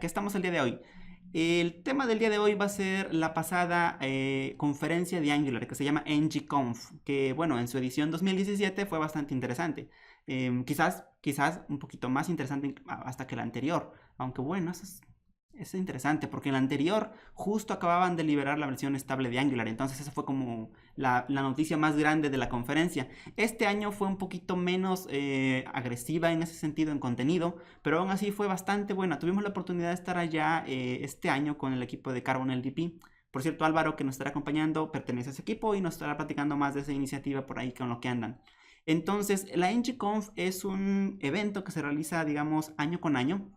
¿qué estamos el día de hoy? El tema del día de hoy va a ser la pasada conferencia de Angular que se llama NGConf, que bueno, en su edición 2017 fue bastante interesante. Quizás un poquito más interesante hasta que la anterior, aunque bueno, es interesante porque en la anterior justo acababan de liberar la versión estable de Angular, entonces esa fue como la noticia más grande de la conferencia. Este año fue un poquito menos agresiva en ese sentido en contenido, pero aún así fue bastante buena. Tuvimos la oportunidad de estar allá este año con el equipo de Carbon LDP. Por cierto, Álvaro, que nos estará acompañando, pertenece a ese equipo y nos estará platicando más de esa iniciativa por ahí con lo que andan. Entonces, la NGConf es un evento que se realiza, digamos, año con año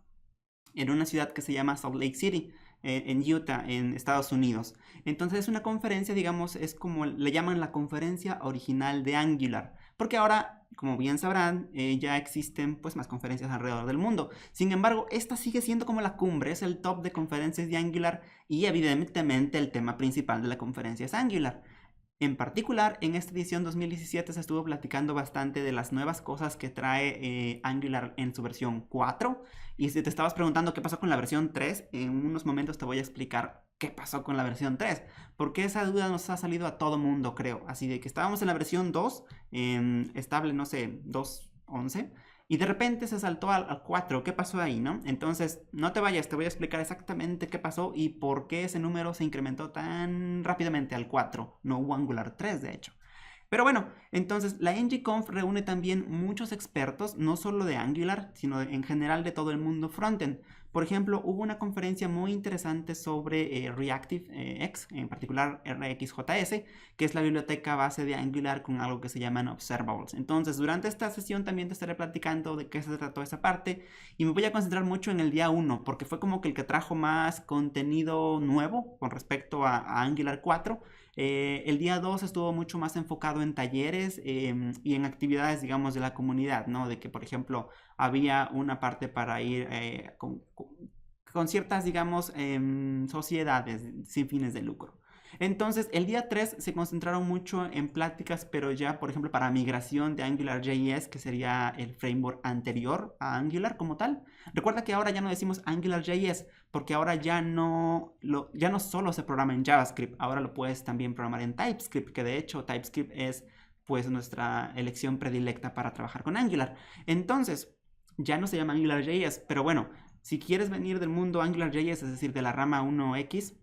en una ciudad que se llama Salt Lake City, en Utah, en Estados Unidos. Entonces es una conferencia, digamos, es como le llaman la conferencia original de Angular, porque ahora, como bien sabrán, ya existen pues más conferencias alrededor del mundo. Sin embargo, esta sigue siendo como la cumbre, es el top de conferencias de Angular y evidentemente el tema principal de la conferencia es Angular. En particular, en esta edición 2017 se estuvo platicando bastante de las nuevas cosas que trae Angular en su versión 4. Y si te estabas preguntando qué pasó con la versión 3, en unos momentos te voy a explicar qué pasó con la versión 3. Porque esa duda nos ha salido a todo mundo, creo. Así de que estábamos en la versión 2, estable, no sé, 2.11. Y de repente se saltó al 4. ¿Qué pasó ahí, no? Entonces, no te vayas, te voy a explicar exactamente qué pasó y por qué ese número se incrementó tan rápidamente al 4. No hubo Angular 3, de hecho. Pero bueno, entonces la NGConf reúne también muchos expertos, no solo de Angular, sino en general de todo el mundo frontend. Por ejemplo, hubo una conferencia muy interesante sobre ReactiveX, en particular RxJS, que es la biblioteca base de Angular con algo que se llaman observables. Entonces, durante esta sesión también te estaré platicando de qué se trató esa parte y me voy a concentrar mucho en el día 1, porque fue como que el que trajo más contenido nuevo con respecto a Angular 4. El día 2 estuvo mucho más enfocado en talleres y en actividades, digamos, de la comunidad, ¿no? De que, por ejemplo, había una parte para ir con ciertas, digamos, sociedades sin fines de lucro. Entonces, el día 3 se concentraron mucho en pláticas, pero ya, por ejemplo, para migración de AngularJS, que sería el framework anterior a Angular como tal. Recuerda que ahora ya no decimos AngularJS, porque ahora ya no solo se programa en JavaScript, ahora lo puedes también programar en TypeScript, que de hecho TypeScript es pues nuestra elección predilecta para trabajar con Angular. Entonces, ya no se llama AngularJS, pero bueno, si quieres venir del mundo AngularJS, es decir, de la rama 1X,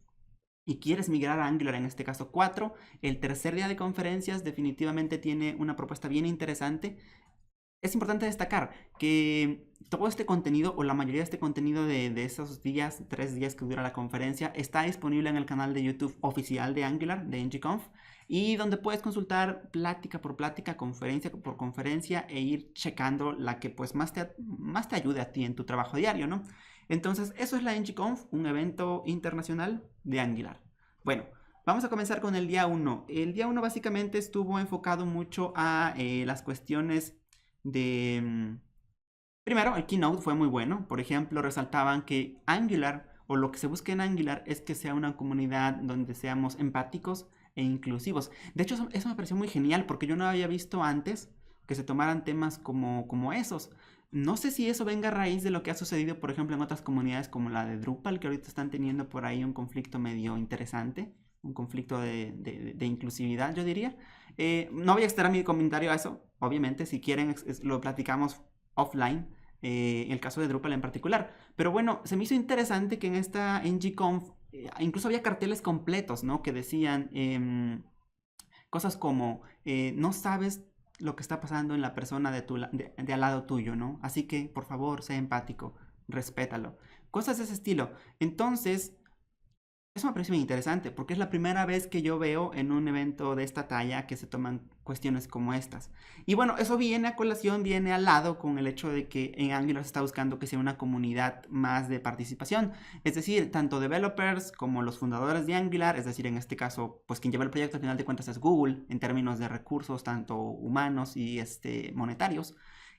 y quieres migrar a Angular, en este caso 4, el tercer día de conferencias definitivamente tiene una propuesta bien interesante. Es importante destacar que todo este contenido, o la mayoría de este contenido de esos días, 3 días que dura la conferencia, está disponible en el canal de YouTube oficial de Angular, de NGConf, y donde puedes consultar plática por plática, conferencia por conferencia, e ir checando la que pues más te ayude a ti en tu trabajo diario, ¿no? Entonces, eso es la NGConf, un evento internacional de Angular. Bueno, vamos a comenzar con el día 1. El día 1 básicamente estuvo enfocado mucho a las cuestiones de... Primero, el keynote fue muy bueno. Por ejemplo, resaltaban que Angular, o lo que se busca en Angular, es que sea una comunidad donde seamos empáticos e inclusivos. De hecho, eso me pareció muy genial porque yo no había visto antes que se tomaran temas como esos. No sé si eso venga a raíz de lo que ha sucedido, por ejemplo, en otras comunidades como la de Drupal, que ahorita están teniendo por ahí un conflicto medio interesante, un conflicto de inclusividad, yo diría. No voy a extender mi comentario a eso, obviamente, si quieren lo platicamos offline, el caso de Drupal en particular. Pero bueno, se me hizo interesante que en esta NGConf incluso había carteles completos, ¿no? Que decían cosas como, no sabes lo que está pasando en la persona de al lado tuyo, ¿no? Así que, por favor, sé empático, respétalo. Cosas de ese estilo. Entonces, eso me parece muy interesante porque es la primera vez que yo veo en un evento de esta talla que se toman cuestiones como estas. Y bueno, eso viene a colación, viene al lado con el hecho de que en Angular se está buscando que sea una comunidad más de participación. Es decir, tanto developers como los fundadores de Angular, es decir, en este caso, pues quien lleva el proyecto al final de cuentas es Google en términos de recursos tanto humanos y monetarios.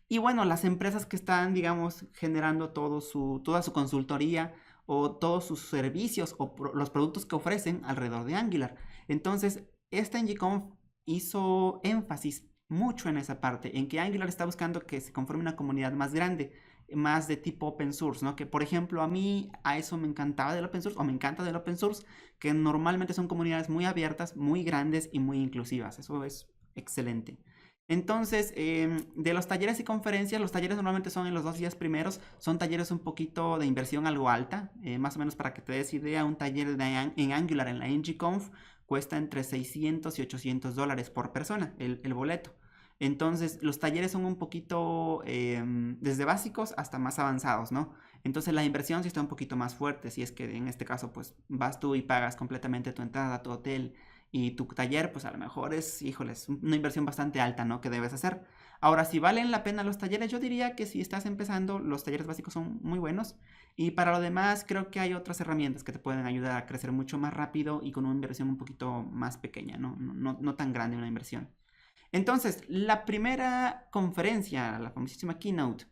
Y bueno, las empresas que están, digamos, generando toda su consultoría o todos sus servicios o los productos que ofrecen alrededor de Angular. Entonces, esta NGConf hizo énfasis mucho en esa parte, en que Angular está buscando que se conforme una comunidad más grande. más de tipo open source, ¿no? Que por ejemplo a mí a eso me encantaba del open source, o me encanta del open source, que normalmente son comunidades muy abiertas, muy grandes y muy inclusivas. Eso es excelente. Entonces, de los talleres y conferencias, los talleres normalmente son en los 2 días primeros, son talleres un poquito de inversión algo alta, más o menos para que te des idea, un taller en Angular en la NGConf cuesta entre 600 y $800 por persona el boleto. Entonces, los talleres son un poquito desde básicos hasta más avanzados, ¿no? Entonces, la inversión sí está un poquito más fuerte, si es que en este caso, pues vas tú y pagas completamente tu entrada, tu hotel y tu taller, pues a lo mejor es, híjoles, una inversión bastante alta, ¿no? Que debes hacer. Ahora, si valen la pena los talleres, yo diría que si estás empezando, los talleres básicos son muy buenos. Y para lo demás, creo que hay otras herramientas que te pueden ayudar a crecer mucho más rápido y con una inversión un poquito más pequeña, ¿no? No tan grande una inversión. Entonces, la primera conferencia, la famosísima keynote,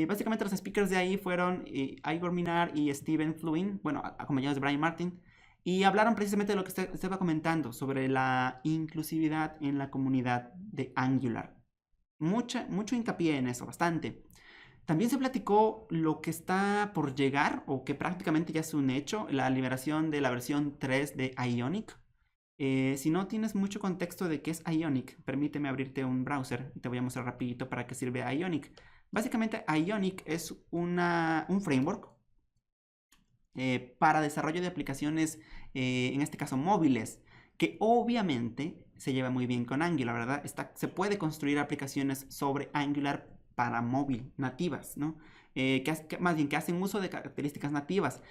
básicamente los speakers de ahí fueron Igor Minar y Steven Fluin, bueno, acompañados de Brian Martin, y hablaron precisamente de lo que usted estaba comentando sobre la inclusividad en la comunidad de Angular. Mucho hincapié en eso, bastante. También se platicó lo que está por llegar, o que prácticamente ya es un hecho, la liberación de la versión 3 de Ionic. Si no tienes mucho contexto de qué es Ionic, permíteme abrirte un browser y te voy a mostrar rapidito para qué sirve Ionic. Básicamente Ionic es un framework para desarrollo de aplicaciones, en este caso móviles, que obviamente se lleva muy bien con Angular, ¿verdad? Se puede construir aplicaciones sobre Angular para móvil, nativas, ¿no? Más bien que hacen uso de características nativas.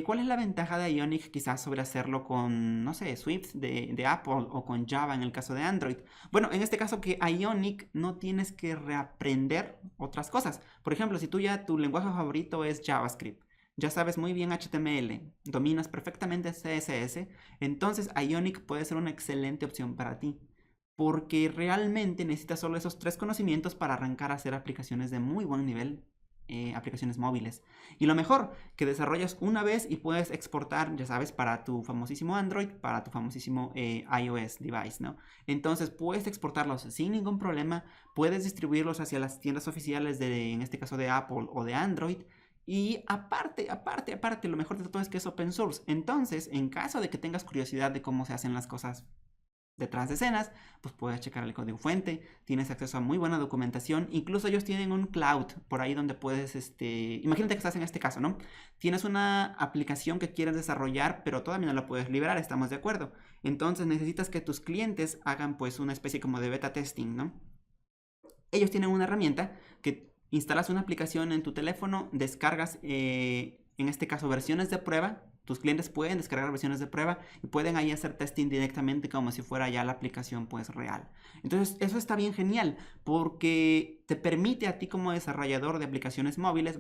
¿Cuál es la ventaja de Ionic quizás sobre hacerlo con, no sé, Swift de Apple o con Java en el caso de Android? Bueno, en este caso que Ionic no tienes que reaprender otras cosas. Por ejemplo, si tu lenguaje favorito es JavaScript, ya sabes muy bien HTML, dominas perfectamente CSS, entonces Ionic puede ser una excelente opción para ti, porque realmente necesitas solo esos 3 conocimientos para arrancar a hacer aplicaciones de muy buen nivel, aplicaciones móviles. Y lo mejor, que desarrollas una vez y puedes exportar, ya sabes, para tu famosísimo Android, para tu famosísimo iOS device, ¿no? Entonces puedes exportarlos sin ningún problema, puedes distribuirlos hacia las tiendas oficiales en este caso de Apple o de Android. Y aparte, lo mejor de todo es que es open source. Entonces, en caso de que tengas curiosidad de cómo se hacen las cosas detrás de escenas, pues puedes checar el código fuente, tienes acceso a muy buena documentación, incluso ellos tienen un cloud por ahí donde puedes, imagínate que estás en este caso, ¿no? Tienes una aplicación que quieres desarrollar, pero todavía no la puedes liberar, estamos de acuerdo. Entonces necesitas que tus clientes hagan pues una especie como de beta testing, ¿no? Ellos tienen una herramienta que instalas una aplicación en tu teléfono, descargas, en este caso, versiones de prueba. Tus clientes pueden descargar versiones de prueba y pueden ahí hacer testing directamente como si fuera ya la aplicación pues real. Entonces eso está bien genial porque te permite a ti como desarrollador de aplicaciones móviles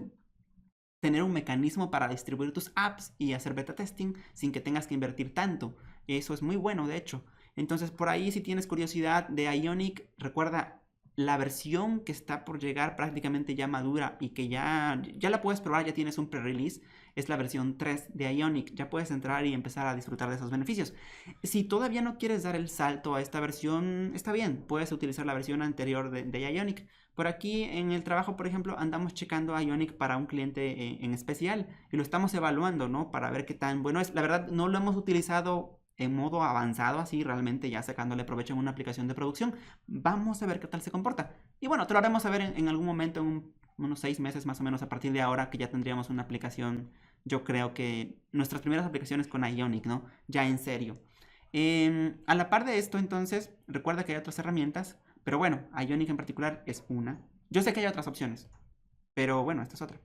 tener un mecanismo para distribuir tus apps y hacer beta testing sin que tengas que invertir tanto. Eso es muy bueno, de hecho. Entonces, por ahí, si tienes curiosidad de Ionic, recuerda, la versión que está por llegar prácticamente ya madura y que ya la puedes probar, ya tienes un pre-release, es la versión 3 de Ionic. Ya puedes entrar y empezar a disfrutar de esos beneficios. Si todavía no quieres dar el salto a esta versión, está bien, puedes utilizar la versión anterior de Ionic. Por aquí en el trabajo, por ejemplo, andamos checando Ionic para un cliente en especial y lo estamos evaluando, ¿no? Para ver qué tan bueno es. La verdad, no lo hemos utilizado en modo avanzado, así realmente ya sacándole provecho en una aplicación de producción. Vamos a ver qué tal se comporta. Y bueno, te lo haremos saber en algún momento, en unos 6 meses más o menos a partir de ahora, que ya tendríamos una aplicación, yo creo que nuestras primeras aplicaciones con Ionic, ¿no? Ya en serio. A la par de esto, entonces, recuerda que hay otras herramientas, pero bueno, Ionic en particular es una. Yo sé que hay otras opciones, pero bueno, esta es otra.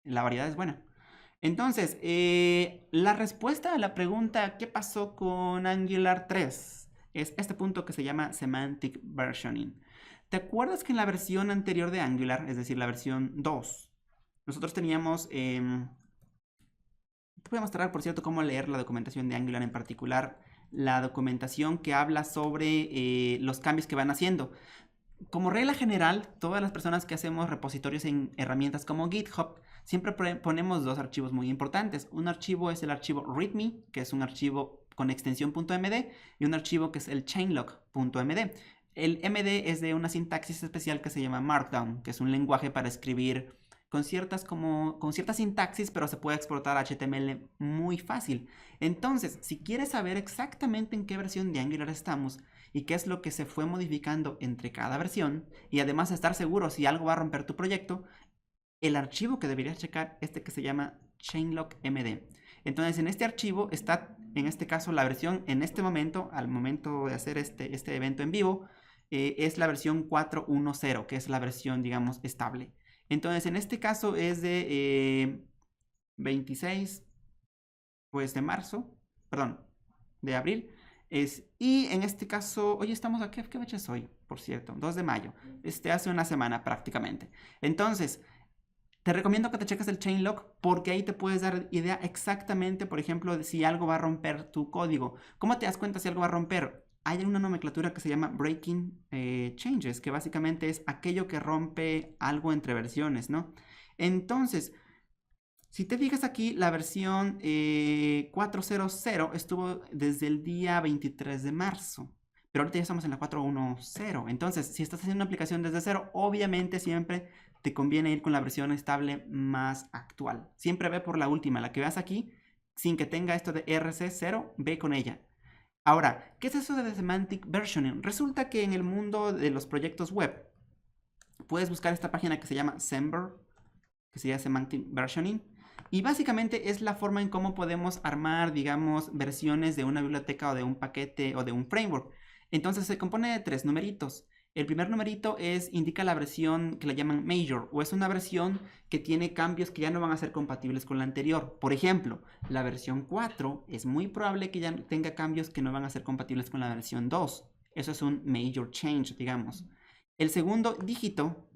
La variedad es buena. Entonces, la respuesta a la pregunta ¿qué pasó con Angular 3? Es este punto que se llama Semantic Versioning. ¿Te acuerdas que en la versión anterior de Angular, es decir, la versión 2, nosotros teníamos... te voy a mostrar, por cierto, cómo leer la documentación de Angular, en particular la documentación que habla sobre los cambios que van haciendo. Como regla general, todas las personas que hacemos repositorios en herramientas como GitHub, siempre ponemos 2 archivos muy importantes. Un archivo es el archivo README, que es un archivo con extensión .md, y un archivo que es el changelog.md. El MD es de una sintaxis especial que se llama Markdown, que es un lenguaje para escribir con cierta sintaxis, pero se puede exportar a HTML muy fácil. Entonces, si quieres saber exactamente en qué versión de Angular estamos y qué es lo que se fue modificando entre cada versión, y además estar seguro si algo va a romper tu proyecto, el archivo que deberías checar es este que se llama changelog.md. Entonces, en este archivo está, en este caso, la versión en este momento, al momento de hacer este evento en vivo, es la versión 4.1.0, que es la versión, digamos, estable. Entonces, en este caso es de 26, pues, de marzo, perdón, de abril. Y en este caso, hoy estamos aquí, ¿qué fecha es hoy? Por cierto, 2 de mayo. Hace una semana prácticamente. Entonces, te recomiendo que te cheques el changelog porque ahí te puedes dar idea exactamente, por ejemplo, de si algo va a romper tu código. ¿Cómo te das cuenta si algo va a romper? Hay una nomenclatura que se llama breaking changes, que básicamente es aquello que rompe algo entre versiones, ¿no? Entonces, si te fijas aquí, la versión 4.0.0 estuvo desde el día 23 de marzo. Pero ahorita ya estamos en la 4.1.0. Entonces, si estás haciendo una aplicación desde cero, obviamente siempre te conviene ir con la versión estable más actual. Siempre ve por la última, la que veas aquí, sin que tenga esto de RC0, ve con ella. Ahora, ¿qué es eso de Semantic Versioning? Resulta que en el mundo de los proyectos web, puedes buscar esta página que se llama Semver, que sería Semantic Versioning. Y básicamente es la forma en cómo podemos armar, digamos, versiones de una biblioteca o de un paquete o de un framework. Entonces se compone de 3 numeritos. El primer numerito indica la versión que la llaman Major, o es una versión que tiene cambios que ya no van a ser compatibles con la anterior. Por ejemplo, la versión 4 es muy probable que ya tenga cambios que no van a ser compatibles con la versión 2. Eso es un Major Change, digamos. El segundo dígito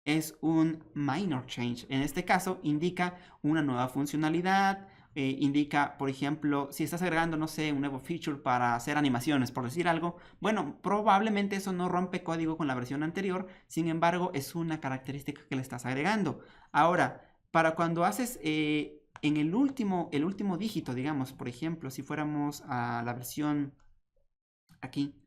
es un minor change. En este caso indica una nueva funcionalidad, indica, por ejemplo, si estás agregando, no sé, un nuevo feature para hacer animaciones, por decir algo, bueno, probablemente eso no rompe código con la versión anterior, sin embargo, es una característica que le estás agregando. Ahora, para cuando haces en el último dígito, digamos, por ejemplo, si fuéramos a la versión aquí,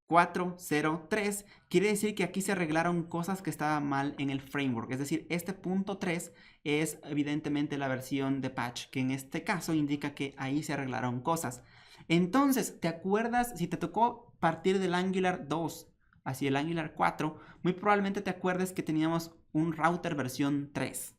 4.0.3, quiere decir que aquí se arreglaron cosas que estaban mal en el framework. Es decir, este punto 3 es evidentemente la versión de patch, que en este caso indica que ahí se arreglaron cosas. Entonces, ¿te acuerdas? Si te tocó partir del Angular 2 hacia el Angular 4, muy probablemente te acuerdes que teníamos un router versión 3.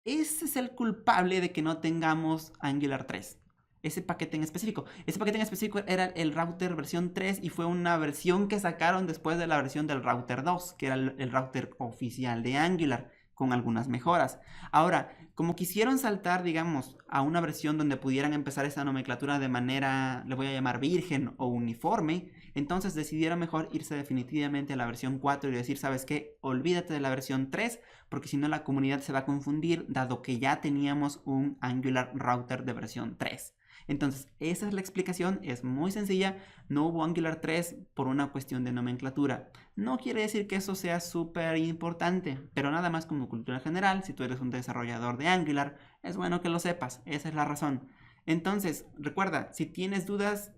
Ese es el culpable de que no tengamos Angular 3. Ese paquete en específico. Ese paquete en específico era el router versión 3 y fue una versión que sacaron después de la versión del router 2, que era el router oficial de Angular, con algunas mejoras. Ahora, como quisieron saltar, digamos, a una versión donde pudieran empezar esta nomenclatura de manera, le voy a llamar virgen o uniforme, entonces decidieron mejor irse definitivamente a la versión 4 y decir, ¿sabes qué? Olvídate de la versión 3, porque si no la comunidad se va a confundir, dado que ya teníamos un Angular router de versión 3. Entonces, esa es la explicación, es muy sencilla, no hubo Angular 3 por una cuestión de nomenclatura. No quiere decir que eso sea súper importante, pero nada más como cultura general, si tú eres un desarrollador de Angular, es bueno que lo sepas, esa es la razón. Entonces, recuerda, si tienes dudas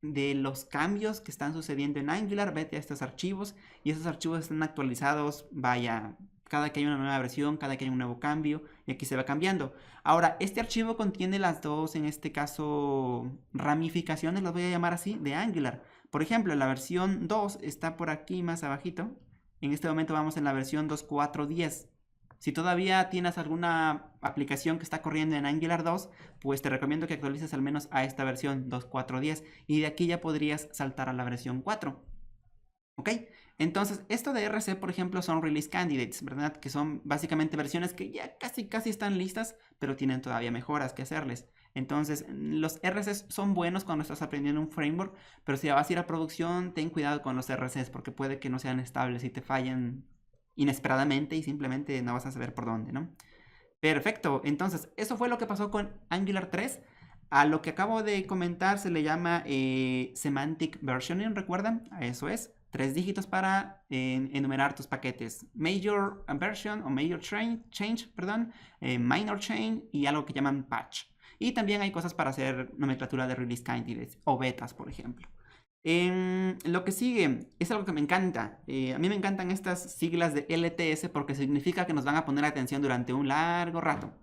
de los cambios que están sucediendo en Angular, vete a estos archivos y esos archivos están actualizados, vaya, cada que hay una nueva versión, cada que hay un nuevo cambio, y aquí se va cambiando. Ahora, este archivo contiene las dos, en este caso, ramificaciones, las voy a llamar así, de Angular. Por ejemplo, la versión 2 está por aquí más abajito. En este momento vamos en la versión 2.4.10. Si todavía tienes alguna aplicación que está corriendo en Angular 2, pues te recomiendo que actualices al menos a esta versión 2.4.10 y de aquí ya podrías saltar a la versión 4. ¿Ok? Entonces, esto de RC, por ejemplo, son release candidates, ¿verdad? Que son básicamente versiones que ya casi están listas, pero tienen todavía mejoras que hacerles. Entonces, los RCs son buenos cuando estás aprendiendo un framework, pero si vas a ir a producción, ten cuidado con los RCs porque puede que no sean estables y te fallen inesperadamente y simplemente no vas a saber por dónde, ¿no? Perfecto, entonces eso fue lo que pasó con Angular 3. A lo que acabo de comentar se le llama Semantic Versioning, ¿recuerdan? Eso es, 3 dígitos para enumerar tus paquetes. Major version o major change, perdón, minor change y algo que llaman patch. Y también hay cosas para hacer nomenclatura de release candidates o betas, por ejemplo. Lo que sigue es algo que me encanta. A mí me encantan estas siglas de LTS porque significa que nos van a poner atención durante un largo rato.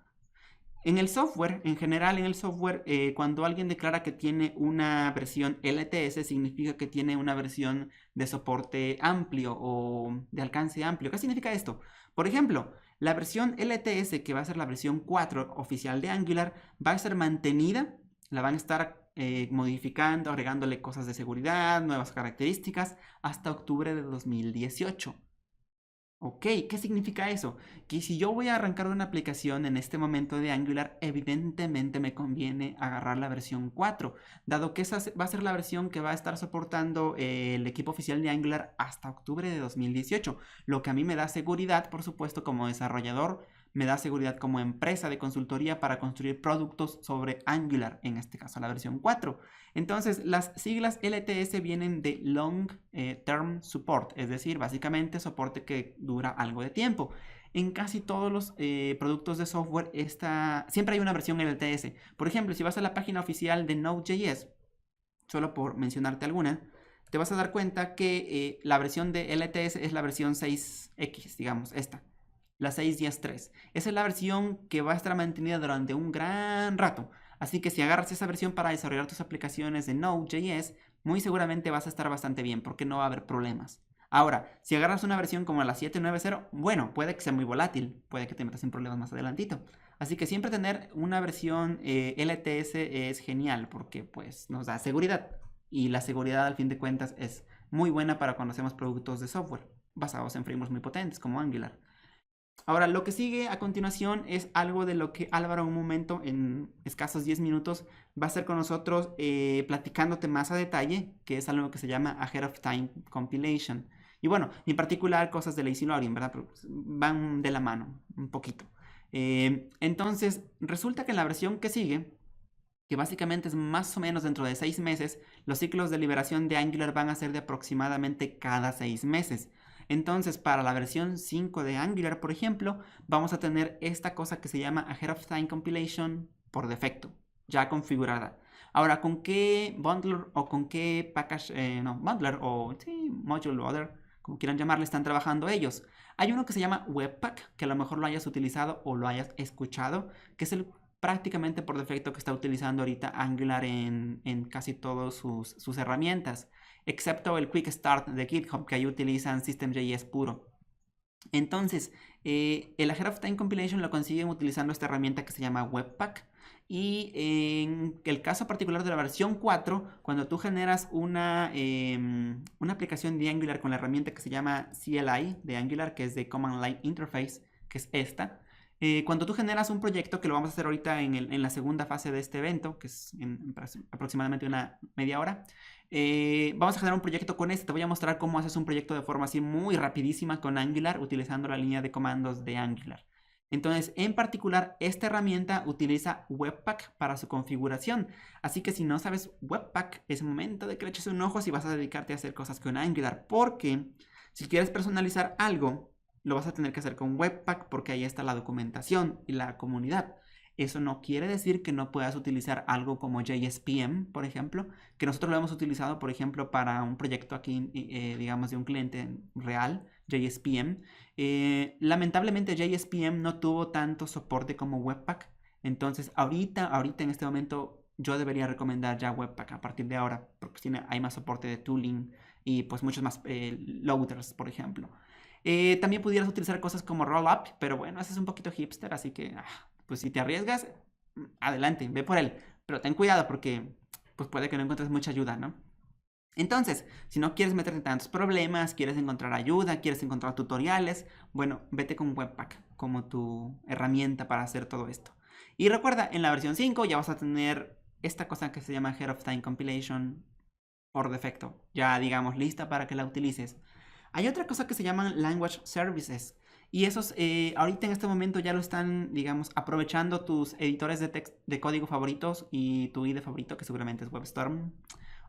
En el software, en general en el software, cuando alguien declara que tiene una versión LTS, significa que tiene una versión de soporte amplio o de alcance amplio. ¿Qué significa esto? Por ejemplo, la versión LTS, que va a ser la versión 4 oficial de Angular, va a ser mantenida, la van a estar modificando, agregándole cosas de seguridad, nuevas características, hasta octubre de 2018. Ok, ¿qué significa eso? Que si yo voy a arrancar una aplicación en este momento de Angular, evidentemente me conviene agarrar la versión 4, dado que esa va a ser la versión que va a estar soportando el equipo oficial de Angular hasta octubre de 2018, lo que a mí me da seguridad, por supuesto, como desarrollador, me da seguridad como empresa de consultoría para construir productos sobre Angular, en este caso la versión 4. Entonces, las siglas LTS vienen de Long Term Support, es decir, básicamente soporte que dura algo de tiempo. En casi todos los productos de software siempre hay una versión LTS. Por ejemplo, si vas a la página oficial de Node.js, solo por mencionarte alguna, te vas a dar cuenta que la versión de LTS es la versión 6X, digamos, esta. La 6.10.3. Esa es la versión que va a estar mantenida durante un gran rato. Así que si agarras esa versión para desarrollar tus aplicaciones de Node.js, muy seguramente vas a estar bastante bien porque no va a haber problemas. Ahora, si agarras una versión como la 7.9.0, bueno, puede que sea muy volátil, puede que te metas en problemas más adelantito. Así que siempre tener una versión LTS es genial porque pues nos da seguridad. Y la seguridad al fin de cuentas es muy buena para cuando hacemos productos de software basados en frameworks muy potentes como Angular. Ahora, lo que sigue a continuación es algo de lo que Álvaro en un momento, en escasos 10 minutos, va a estar con nosotros platicándote más a detalle, que es algo que se llama Ahead of Time Compilation. Y bueno, en particular cosas de lazy loading, ¿verdad? Pero van de la mano, un poquito. Entonces, resulta que en la versión que sigue, que básicamente es más o menos dentro de 6 meses, los ciclos de liberación de Angular van a ser de aproximadamente cada 6 meses. Entonces, para la versión 5 de Angular, por ejemplo, vamos a tener esta cosa que se llama Ahead of Time Compilation por defecto, ya configurada. Ahora, ¿con qué bundler o con qué package, no, bundler o sí, module loader, como quieran llamarle, están trabajando ellos? Hay uno que se llama Webpack, que a lo mejor lo hayas utilizado o lo hayas escuchado, que es el prácticamente por defecto que está utilizando ahorita Angular en casi todas sus herramientas, excepto el Quick Start de GitHub, que ahí utilizan System.js puro. Entonces, el Ahead of Time Compilation lo consiguen utilizando esta herramienta que se llama Webpack. Y en el caso particular de la versión 4, cuando tú generas una aplicación de Angular con la herramienta que se llama CLI de Angular, que es de Command Line Interface, que es esta, cuando tú generas un proyecto, que lo vamos a hacer ahorita en la segunda fase de este evento, que es en aproximadamente una media hora, vamos a generar un proyecto con este. Te voy a mostrar cómo haces un proyecto de forma así muy rapidísima con Angular utilizando la línea de comandos de Angular. Entonces, en particular, esta herramienta utiliza Webpack para su configuración. Así que si no sabes Webpack, es momento de que le eches un ojo si vas a dedicarte a hacer cosas con Angular. Porque si quieres personalizar algo, lo vas a tener que hacer con Webpack porque ahí está la documentación y la comunidad. Eso no quiere decir que no puedas utilizar algo como JSPM, por ejemplo, que nosotros lo hemos utilizado, por ejemplo, para un proyecto aquí, digamos, de un cliente real, JSPM. Lamentablemente JSPM no tuvo tanto soporte como Webpack, entonces ahorita en este momento yo debería recomendar ya Webpack a partir de ahora, porque hay más soporte de tooling y pues muchos más loaders, por ejemplo. También pudieras utilizar cosas como Rollup, pero bueno, ese es un poquito hipster, así que pues si te arriesgas, adelante, ve por él. Pero ten cuidado porque pues puede que no encuentres mucha ayuda, ¿no? Entonces, si no quieres meterte en tantos problemas, quieres encontrar ayuda, quieres encontrar tutoriales, bueno, vete con Webpack como tu herramienta para hacer todo esto. Y recuerda, en la versión 5 ya vas a tener esta cosa que se llama Ahead of Time Compilation por defecto, ya digamos lista para que la utilices. Hay otra cosa que se llaman Language Services. Y esos ahorita en este momento ya lo están, digamos, aprovechando tus editores de código favoritos y tu IDE favorito, que seguramente es WebStorm,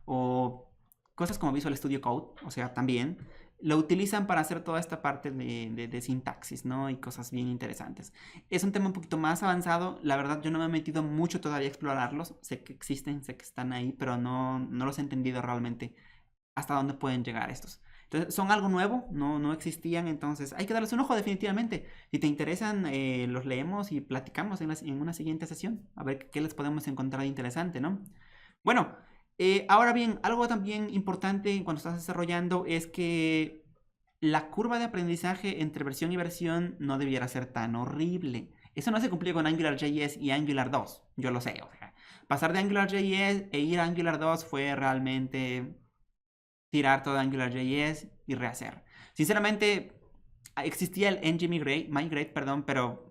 o cosas como Visual Studio Code, o sea, también lo utilizan para hacer toda esta parte de sintaxis, ¿no? Y cosas bien interesantes. Es un tema un poquito más avanzado, la verdad yo no me he metido mucho todavía a explorarlos, sé que existen, sé que están ahí, pero no los he entendido realmente hasta dónde pueden llegar estos. Entonces, son algo nuevo, no existían, entonces hay que darles un ojo definitivamente. Si te interesan, los leemos y platicamos en una siguiente sesión, a ver qué les podemos encontrar de interesante, ¿no? Bueno, ahora bien, algo también importante cuando estás desarrollando es que la curva de aprendizaje entre versión y versión no debiera ser tan horrible. Eso no se cumplió con AngularJS y Angular 2, yo lo sé. O sea, pasar de AngularJS e ir a Angular 2 fue realmente tirar todo AngularJS y rehacer. Sinceramente, existía el Migrate, perdón, pero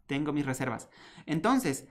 tengo mis reservas. Entonces,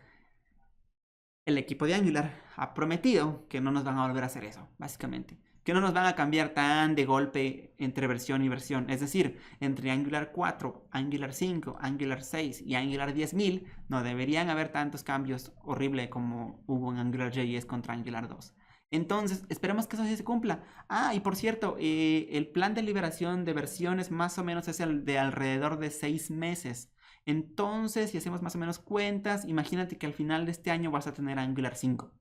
el equipo de Angular ha prometido que no nos van a volver a hacer eso, básicamente. Que no nos van a cambiar tan de golpe entre versión y versión. Es decir, entre Angular 4, Angular 5, Angular 6 y Angular 10.000 no deberían haber tantos cambios horribles como hubo en AngularJS contra Angular 2. Entonces, esperemos que eso sí se cumpla. Ah, y por cierto, el plan de liberación de versiones más o menos es el de alrededor de 6 meses. Entonces, si hacemos más o menos cuentas, imagínate que al final de este año vas a tener Angular 5.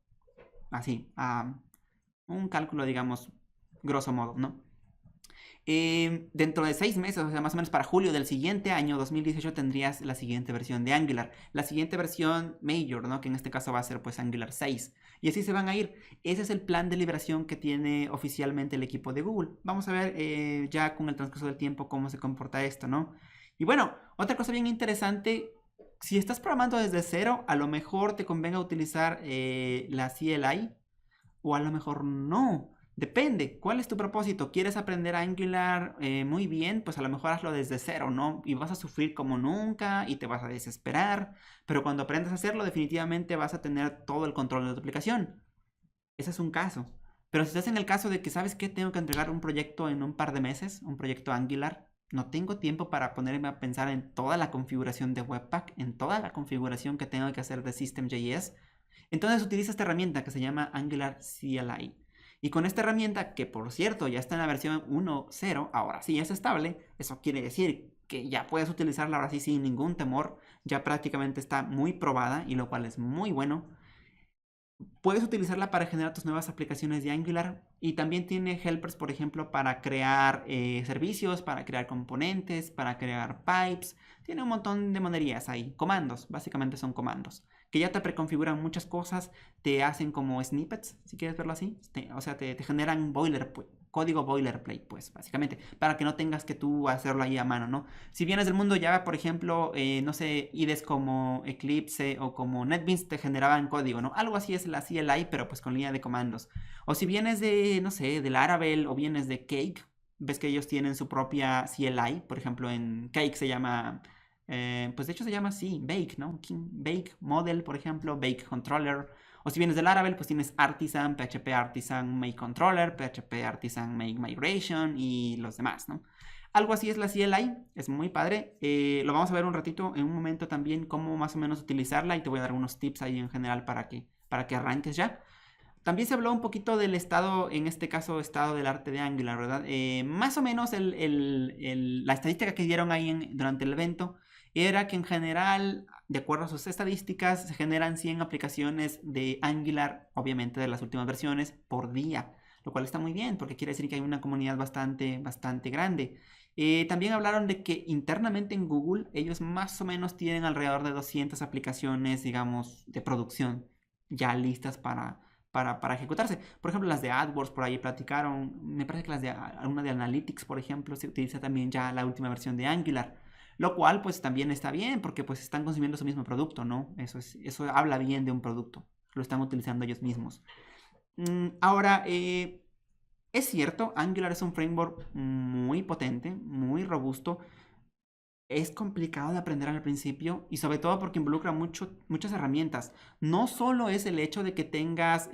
Así, un cálculo, digamos, grosso modo, ¿no? Dentro de 6 meses, o sea, más o menos para julio del siguiente año, 2018, tendrías la siguiente versión de Angular. La siguiente versión Major, ¿no? Que en este caso va a ser pues Angular 6. Y así se van a ir. Ese es el plan de liberación que tiene oficialmente el equipo de Google. Vamos a ver ya con el transcurso del tiempo cómo se comporta esto, ¿no? Y bueno, otra cosa bien interesante, si estás programando desde cero, a lo mejor te convenga utilizar la CLI o a lo mejor no. Depende, ¿cuál es tu propósito? ¿Quieres aprender Angular muy bien? Pues a lo mejor hazlo desde cero, ¿no? Y vas a sufrir como nunca y te vas a desesperar, pero cuando aprendas a hacerlo definitivamente vas a tener todo el control de tu aplicación. Ese es un caso. Pero si estás en el caso de que, ¿sabes qué? Tengo que entregar un proyecto en un par de meses, un proyecto Angular. No tengo tiempo para ponerme a pensar en toda la configuración de Webpack, en toda la configuración que tengo que hacer de System.js. Entonces utiliza esta herramienta que se llama Angular CLI. Y con esta herramienta, que por cierto ya está en la versión 1.0, ahora sí es estable, eso quiere decir que ya puedes utilizarla ahora sí sin ningún temor, ya prácticamente está muy probada y lo cual es muy bueno. Puedes utilizarla para generar tus nuevas aplicaciones de Angular y también tiene helpers, por ejemplo, para crear servicios, para crear componentes, para crear pipes. Tiene un montón de monerías ahí, comandos, básicamente son comandos, que ya te preconfiguran muchas cosas, te hacen como snippets, si quieres verlo así, o sea, te generan código boilerplate, pues, básicamente, para que no tengas que tú hacerlo ahí a mano, ¿no? Si vienes del mundo Java, por ejemplo, no sé, IDEs como Eclipse o como NetBeans te generaban código, ¿no? Algo así es la CLI, pero pues con línea de comandos. O si vienes de, no sé, del Laravel o vienes de Cake, ves que ellos tienen su propia CLI, por ejemplo, en Cake se llama, pues de hecho se llama así, Bake, ¿no? Bake Model, por ejemplo, Bake Controller. O si vienes de Laravel, pues tienes Artisan, PHP Artisan Make Controller, PHP Artisan Make Migration y los demás, ¿no? Algo así es la CLI, es muy padre. Lo vamos a ver un ratito, en un momento también, cómo más o menos utilizarla y te voy a dar unos tips ahí en general para que arranques ya. También se habló un poquito del estado, en este caso, estado del arte de Angular, ¿verdad? Más o menos la estadística que dieron ahí durante el evento era que en general, de acuerdo a sus estadísticas, se generan 100 aplicaciones de Angular, obviamente de las últimas versiones, por día, lo cual está muy bien porque quiere decir que hay una comunidad bastante, bastante grande. También hablaron de que internamente en Google ellos más o menos tienen alrededor de 200 aplicaciones, digamos, de producción ya listas para ejecutarse. Por ejemplo, las de AdWords por ahí platicaron. Me parece que alguna de Analytics, por ejemplo, se utiliza también ya la última versión de Angular. Lo cual, pues, también está bien, porque pues están consumiendo su mismo producto, ¿no? Eso habla bien de un producto. Lo están utilizando ellos mismos. Ahora, es cierto, Angular es un framework muy potente, muy robusto. Es complicado de aprender al principio y sobre todo porque involucra muchas herramientas. No solo es el hecho de que tengas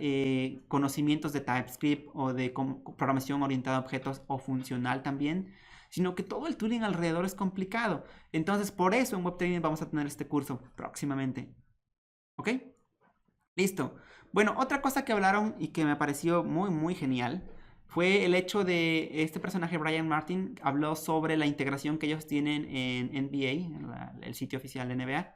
conocimientos de TypeScript o de programación orientada a objetos o funcional también, sino que todo el tooling alrededor es complicado. Entonces, por eso en Web Training vamos a tener este curso próximamente. ¿Ok? Listo. Bueno, otra cosa que hablaron y que me pareció muy, muy genial fue el hecho de este personaje, Brian Martin, habló sobre la integración que ellos tienen en NBA, el sitio oficial de NBA,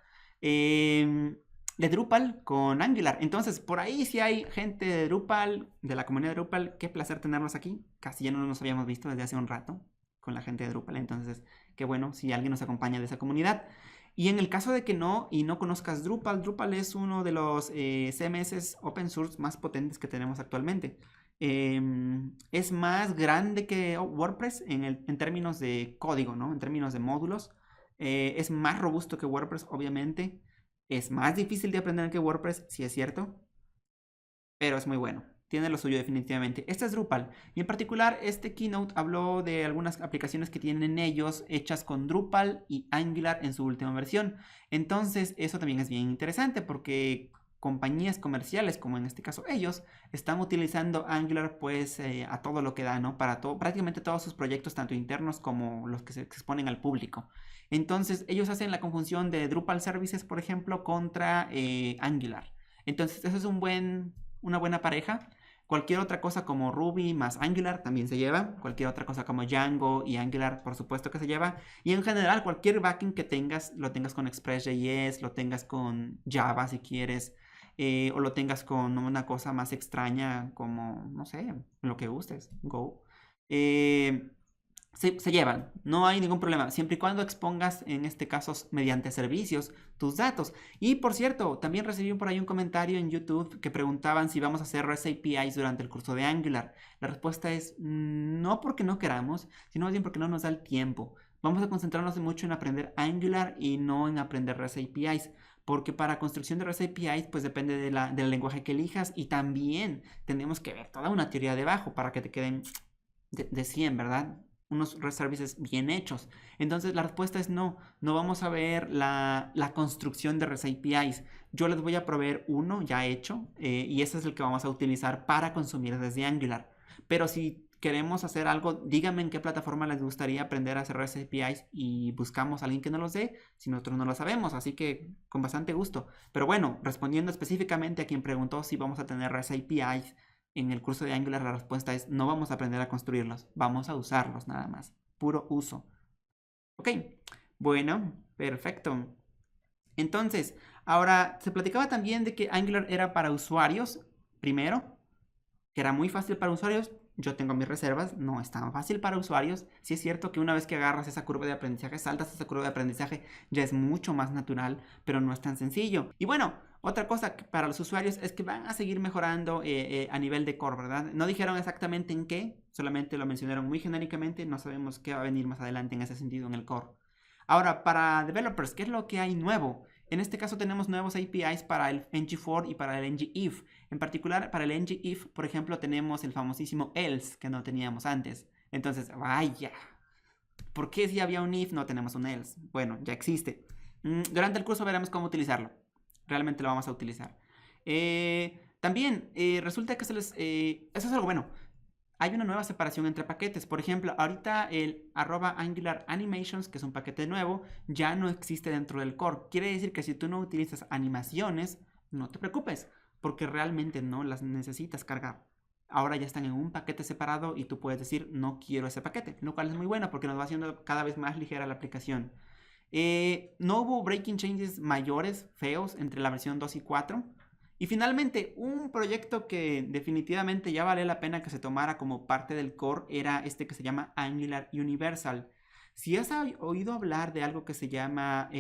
de Drupal con Angular. Entonces, por ahí si hay gente de Drupal, de la comunidad de Drupal, qué placer tenerlos aquí. Casi ya no nos habíamos visto desde hace un rato con la gente de Drupal. Entonces, qué bueno si alguien nos acompaña de esa comunidad. Y en el caso de que no y no conozcas Drupal, Drupal es uno de los CMS open source más potentes que tenemos actualmente. Es más grande que WordPress en términos de código, ¿no? En términos de módulos. Es más robusto que WordPress, obviamente. Es más difícil de aprender que WordPress, sí es cierto, pero es muy bueno. Tiene lo suyo definitivamente. Este es Drupal. Y en particular, este keynote habló de algunas aplicaciones que tienen ellos hechas con Drupal y Angular en su última versión. Entonces, eso también es bien interesante porque compañías comerciales, como en este caso ellos, están utilizando Angular pues a todo lo que da, ¿no? Para todo, prácticamente todos sus proyectos, tanto internos como los que se exponen al público. Entonces, ellos hacen la conjunción de Drupal Services, por ejemplo, contra Angular. Entonces, eso es una buena pareja. Cualquier otra cosa como Ruby más Angular también se lleva. Cualquier otra cosa como Django y Angular, por supuesto que se lleva. Y en general, cualquier backend que tengas, lo tengas con Express.js, lo tengas con Java si quieres, o lo tengas con una cosa más extraña como, no sé, lo que gustes, Go. Se llevan, no hay ningún problema, siempre y cuando expongas, en este caso, mediante servicios, tus datos. Y por cierto, también recibí por ahí un comentario en YouTube que preguntaban si vamos a hacer REST APIs durante el curso de Angular. La respuesta es no porque no queramos, sino más bien porque no nos da el tiempo. Vamos a concentrarnos mucho en aprender Angular y no en aprender REST APIs. Porque para construcción de REST APIs, pues depende del lenguaje que elijas y también tenemos que ver toda una teoría debajo para que te queden de 100, ¿verdad? Unos REST services bien hechos. Entonces la respuesta es no, no vamos a ver la construcción de REST APIs. Yo les voy a proveer uno ya hecho y ese es el que vamos a utilizar para consumir desde Angular. Pero si queremos hacer algo, díganme en qué plataforma les gustaría aprender a hacer REST APIs y buscamos a alguien que nos los dé si nosotros no lo sabemos, así que con bastante gusto. Pero bueno, respondiendo específicamente a quien preguntó si vamos a tener REST APIs en el curso de Angular, la respuesta es no vamos a aprender a construirlos, vamos a usarlos nada más, puro uso. Ok, bueno, perfecto. Entonces, ahora se platicaba también de que Angular era para usuarios, primero, que era muy fácil para usuarios. Yo tengo mis reservas, no es tan fácil para usuarios. Sí es cierto que una vez que agarras esa curva de aprendizaje, saltas esa curva de aprendizaje, ya es mucho más natural, pero no es tan sencillo. Y bueno, otra cosa para los usuarios es que van a seguir mejorando a nivel de core, ¿verdad? No dijeron exactamente en qué, solamente lo mencionaron muy genéricamente, no sabemos qué va a venir más adelante en ese sentido en el core. Ahora, para developers, ¿qué es lo que hay nuevo? En este caso tenemos nuevos APIs para el ng-for y para el ng-if. En particular, para el ng-if, por ejemplo, tenemos el famosísimo else que no teníamos antes. Entonces, vaya, ¿por qué si había un if no tenemos un else? Bueno, ya existe. Durante el curso veremos cómo utilizarlo. Realmente lo vamos a utilizar. También resulta que eso es algo bueno. Hay una nueva separación entre paquetes. Por ejemplo, ahorita el @Angular Animations, que es un paquete nuevo, ya no existe dentro del core. Quiere decir que si tú no utilizas animaciones, no te preocupes, porque realmente no las necesitas cargar. Ahora ya están en un paquete separado y tú puedes decir no quiero ese paquete, lo cual es muy bueno porque nos va haciendo cada vez más ligera la aplicación. No hubo breaking changes mayores, feos, entre la versión 2 y 4. Y finalmente, un proyecto que definitivamente ya vale la pena que se tomara como parte del core era este que se llama Angular Universal. Si has oído hablar de algo que se llama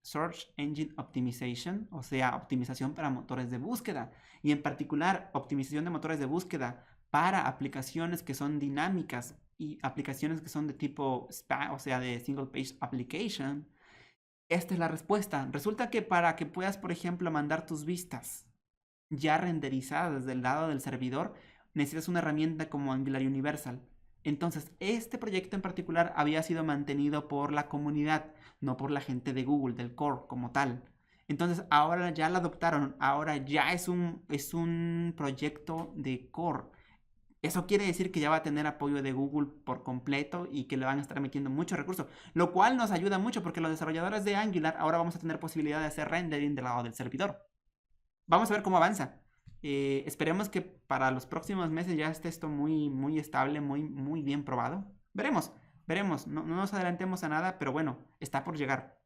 Search Engine Optimization, o sea, optimización para motores de búsqueda, y en particular optimización de motores de búsqueda para aplicaciones que son dinámicas y aplicaciones que son de tipo SPA, o sea, de Single Page Application, esta es la respuesta. Resulta que para que puedas, por ejemplo, mandar tus vistas ya renderizada desde el lado del servidor, necesitas una herramienta como Angular Universal. Entonces, este proyecto en particular había sido mantenido por la comunidad, no por la gente de Google, del core como tal. Entonces, ahora ya lo adoptaron, ahora ya es un proyecto de core. Eso quiere decir que ya va a tener apoyo de Google por completo y que le van a estar metiendo muchos recursos, lo cual nos ayuda mucho porque los desarrolladores de Angular ahora vamos a tener posibilidad de hacer rendering del lado del servidor. Vamos a ver cómo avanza. Esperemos que para los próximos meses ya esté esto muy, muy estable, muy, muy bien probado. Veremos, veremos. No, no nos adelantemos a nada, pero bueno, está por llegar.